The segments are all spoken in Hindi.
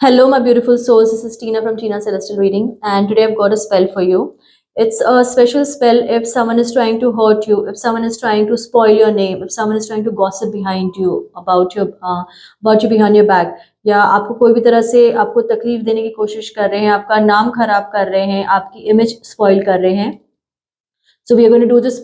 Hello, my beautiful souls. This is Tina from Tina Celestial Reading, and today I've got a spell for you. It's a special spell if someone is trying to hurt you, if someone is trying to spoil your name, if someone is trying to gossip behind you about you behind your back, या आपको कोई भी तरह से आपको तकलीफ देने की कोशिश कर रहे हैं, आपका नाम खराब कर रहे हैं, आपकी इमेज स्पॉइल कर रहे हैं. So we are going to do this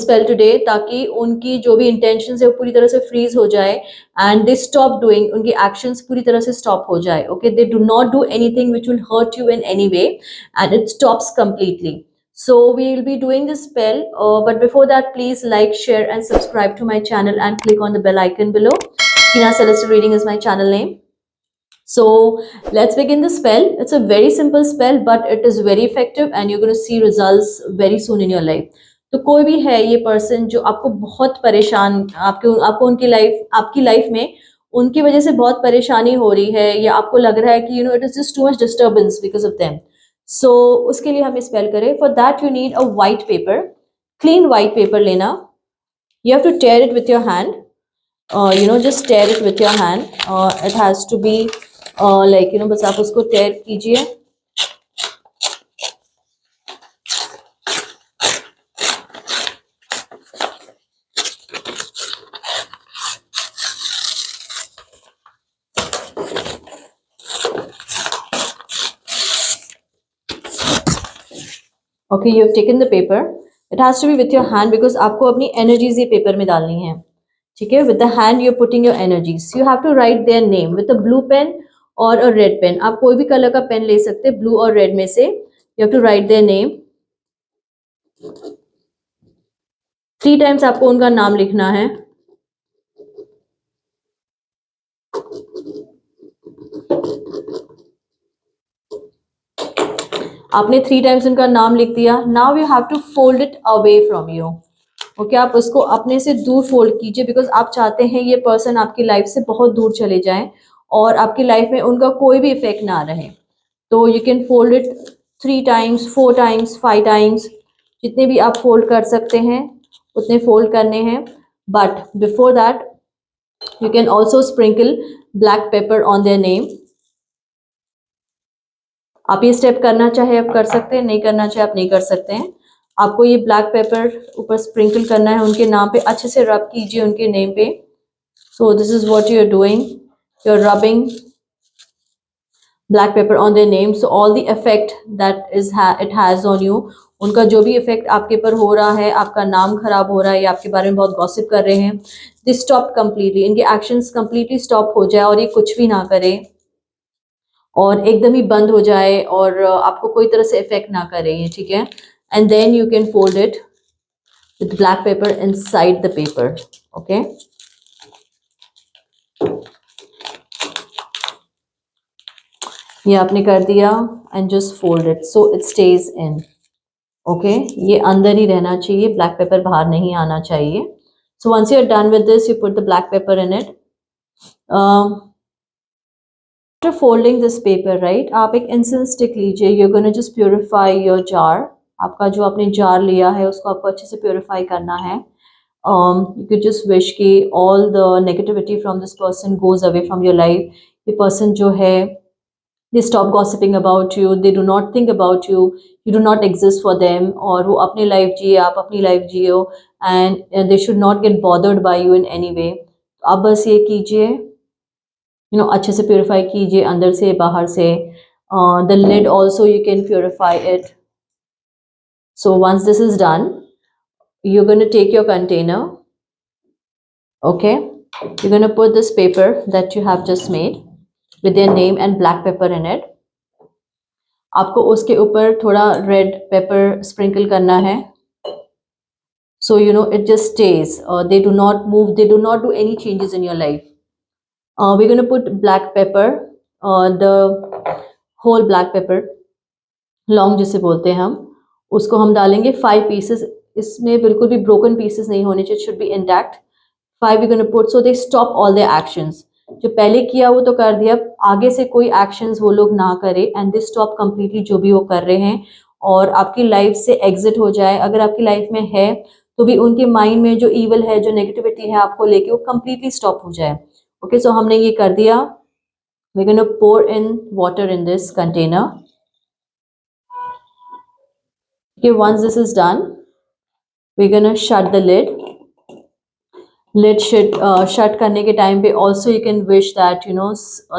spell today, ताकि उनकी जो भी इंटेंशंस है वो पूरी तरह से फ्रीज हो जाए एंड दे स्टॉप डूइंग, उनकी एक्शंस पूरी तरह से स्टॉप हो जाए. Okay, they do not do anything which will hurt you in any way and it stops completely. So we will be doing this spell, but before that, please like, share and subscribe to my channel and click on the bell icon below. Tina Celestial Reading is my channel name. So let's begin the spell. It's a very simple spell, but it is very effective and you're going to see results very soon in your life. तो कोई भी है ये पर्सन जो आपको बहुत परेशान, आपको आपकी लाइफ में उनकी वजह से बहुत परेशानी हो रही है, या आपको लग रहा है कि it is just too much disturbance because of them. So उसके लिए हम स्पेल करें. For that you need a white paper, clean white paper लेना. You have to tear it with your hand. just tear it with your hand. It has to be बस आप उसको टेयर कीजिए. Okay, you have taken the paper. It has to be with your hand because आपको अपनी energies ये पेपर में डालनी है. ठीक है, with the hand you're putting your energies. You have to write their name with a blue pen or a red pen. आप कोई भी कलर का पेन ले सकते हैं, blue और red में से. You have to write their name. 3 times आपको उनका नाम लिखना है. आपने 3 times उनका नाम लिख दिया. Now you have to fold it away from you. Okay, आप उसको अपने से दूर फोल्ड कीजिए बिकॉज आप चाहते हैं ये पर्सन आपकी लाइफ से बहुत दूर चले जाएं और आपकी लाइफ में उनका कोई भी इफेक्ट ना रहे. तो you can fold it 3 times, 4 times, 5 times, जितने भी आप फोल्ड कर सकते हैं उतने फोल्ड करने हैं. But before that you can also sprinkle black paper on their name. आप ये स्टेप करना चाहे आप कर सकते हैं, नहीं करना चाहे आप नहीं कर सकते हैं. आपको ये ब्लैक पेपर ऊपर स्प्रिंकल करना है उनके नाम पे. अच्छे से रब कीजिए उनके नेम पे. So this is what you are doing. You are rubbing black paper on their name. So all the effect that it has on you, उनका जो भी इफेक्ट आपके ऊपर हो रहा है, आपका नाम खराब हो रहा है या आपके बारे में बहुत गॉसिप कर रहे हैं, दिस स्टॉप कंप्लीटली. इनके एक्शंस कंप्लीटली स्टॉप हो जाए और ये कुछ भी ना करे और एकदम ही बंद हो जाए और आपको कोई तरह से इफेक्ट ना करे ये. ठीक है, and then you can fold it with black paper inside the paper. Okay, ये आपने कर दिया and just fold it so it stays in. Okay, ये अंदर ही रहना चाहिए, black paper बाहर नहीं आना चाहिए. So once you are done with this, you put the black paper in it. After folding this paper, right, आप एक incense stick लीजिए. You're going to just purify your jar. आपका जो आपने जार लिया है उसको आपको अच्छे से प्योरीफाई करना है. You could just wish कि all the negativity from this person goes away from your life. ये person जो है, they stop gossiping about you, they do not think about you, you do not exist for them, और वो अपनी लाइफ जिए, आप अपनी life Jio, and they should not get bothered by you in any way. तो आप बस ये कीजिए, अच्छे से प्योरीफाई कीजिए अंदर से बाहर से. The lid also you can purify it. So once this is done, you're going to take your container. Okay, you're going to put this paper that you have just made with their name and black pepper in it. आपको उसके ऊपर थोड़ा red pepper sprinkle करना है. So it just stays. They do not move, they do not do any changes in your life. We're going to put black pepper, the whole black pepper, long जिसे बोलते हैं हम, उसको हम डालेंगे 5 pieces. इसमें बिल्कुल भी broken pieces नहीं होने चाहिए, should be intact. 5 we're going to put so they stop all their actions. जो पहले किया वो तो कर दिया, आगे से कोई actions वो लोग ना करे and they stop completely जो भी वो कर रहे हैं और आपकी लाइफ से exit हो जाए. अगर आपकी लाइफ में है तो भी उनके माइंड में जो evil है, जो नेगेटिविटी है आपको लेके, वो completely stop हो जाए. ओके, सो हमने ये कर दिया. We're going to pour in water in this container. Okay, once this is done, we're going to shut the lid. Lid shut करने के time पे also you can wish that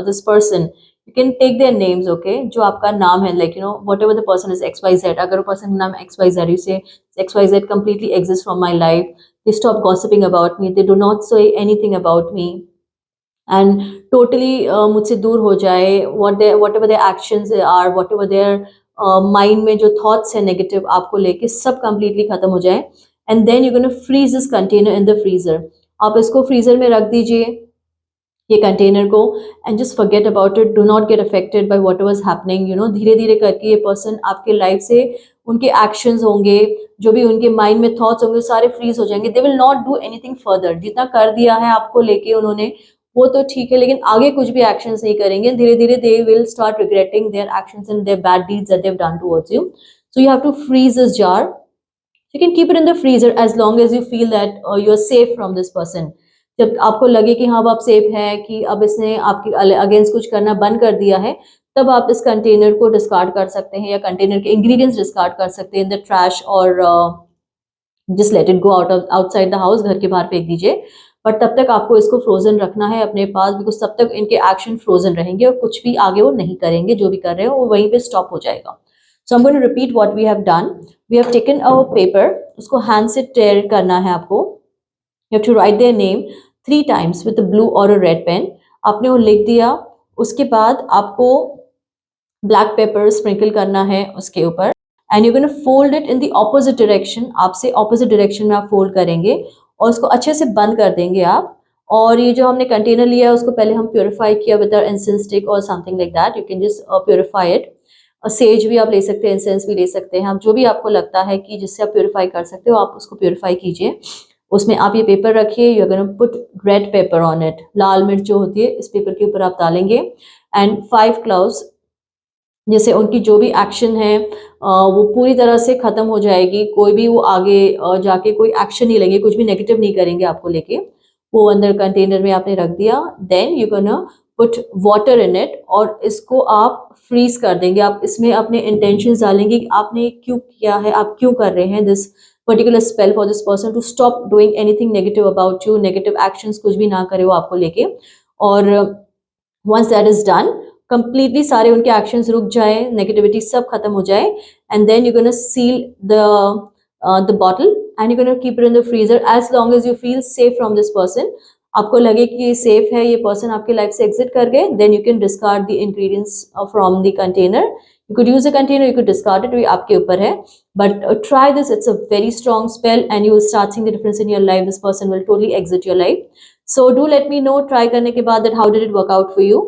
this person, you can take their names, okay, जो आपका नाम है, like whatever the person is XYZ, अगर वो person का नाम XYZ, you say XYZ completely exists from my life, they stop gossiping about me, they do not say anything about me and totally मुझसे दूर हो जाए, whatever their actions are, whatever their mind में जो thoughts है negative आपको लेके, सब completely खत्म हो जाए. And then you're going to freeze this container in the freezer. आप इसको फ्रीजर में रख दीजिए, ये कंटेनर को, and just forget about it. Do not get affected by whatever is happening. धीरे धीरे करके ये पर्सन आपके लाइफ से, उनके एक्शंस होंगे, जो भी उनके माइंड में थॉट्स होंगे, सारे फ्रीज हो जाएंगे. They will not do anything further. जितना कर दिया है आपको लेके उन्होंने, वो तो ठीक है, लेकिन आगे कुछ भी एक्शंस नहीं करेंगे. धीरे धीरे they will start regretting their actions and their bad deeds that they have done towards you. So you have to freeze this jar. You can keep it in the freezer as long as you feel that you are safe from this person. जब आपको लगे कि हाँ, अब आप सेफ हैं, कि अब इसने आपके अगेंस्ट कुछ करना बंद कर दिया है, तब आप इस कंटेनर को डिस्कार्ड कर सकते हैं, या कंटेनर के इंग्रेडिएंट्स डिस्कार्ड कर सकते हैं इन द ट्रैश, और just let it go outside the house, घर के बाहर फेंक दीजिए. बट तब तक आपको इसको फ्रोजन रखना है अपने पास, बिकॉज तब तक इनके एक्शन फ्रोजन रहेंगे और कुछ भी आगे वो नहीं करेंगे. जो भी कर रहे हो वो वहीं पे स्टॉप हो जाएगा. So I'm going to repeat what we have done. We have taken our paper, उसको hand से tear करना है आपको. You have to write their name 3 times with a blue or a red pen. आपने वो लिख दिया, उसके बाद आपको black pepper sprinkle करना है उसके ऊपर, and you're going to fold it in the opposite direction. आपसे opposite direction में आप fold करेंगे और उसको अच्छे से बंद कर देंगे आप. और ये जो हमने कंटेनर लिया है उसको पहले हम प्योरीफाई किया विद इंसेंस स्टिक और something like that. You can just purify it. Says भी आप ले सकते हैं, इंसेंस भी ले सकते हैं, आप जो भी आपको लगता है कि जिससे आप प्योरीफाई कर सकते हो, आप उसको प्योरीफाई कीजिए. उसमें आप ये पेपर रखिए. You are gonna put red paper on it. लाल मिर्च जो होती है इस पेपर के ऊपर आप डालेंगे. एंड 5 क्लाउड्स, जैसे उनकी जो भी एक्शन है वो पूरी तरह से खत्म हो जाएगी. कोई भी वो आगे जाके कोई एक्शन नहीं लेंगे, कुछ भी नेगेटिव नहीं करेंगे आपको लेके. वो अंदर कंटेनर में आपने रख दिया. Then you gonna put water in it, और इसको आप फ्रीज कर देंगे. आप इसमें अपने इंटेंशंस डालेंगे कि आपने क्यों किया है, आप क्यों कर रहे हैं this particular spell for this person to stop doing anything negative about you. Negative actions कुछ भी ना करे वो आपको लेके. और once that is done, completely सारे उनके एक्शंस रुक जाए, नेगेटिविटी सब खत्म हो जाए, and then you gonna seal the bottle and you gonna keep it in the freezer as long as you feel safe from this person. आपको लगे कि ये सेफ है, ये पर्सन आपके लाइफ से एग्जिट कर गए, then you can discard the ingredients from the container. You could use a container, you could discard it, आपके ऊपर है. But try this, it's a very strong spell and you will start seeing the difference in your life. This person will totally exit your life. So do let me know try करने के बाद that how did it work out for you.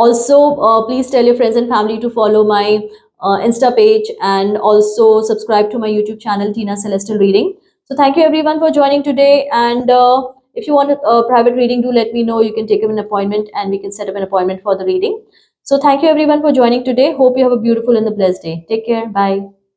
Also, please tell your friends and family to follow my Insta page and also subscribe to my YouTube channel, Tina Celestial Reading. So thank you everyone for joining today, and if you want a private reading, do let me know. You can take up an appointment and we can set up an appointment for the reading. So thank you everyone for joining today. Hope you have a beautiful and a blessed day. Take care. Bye.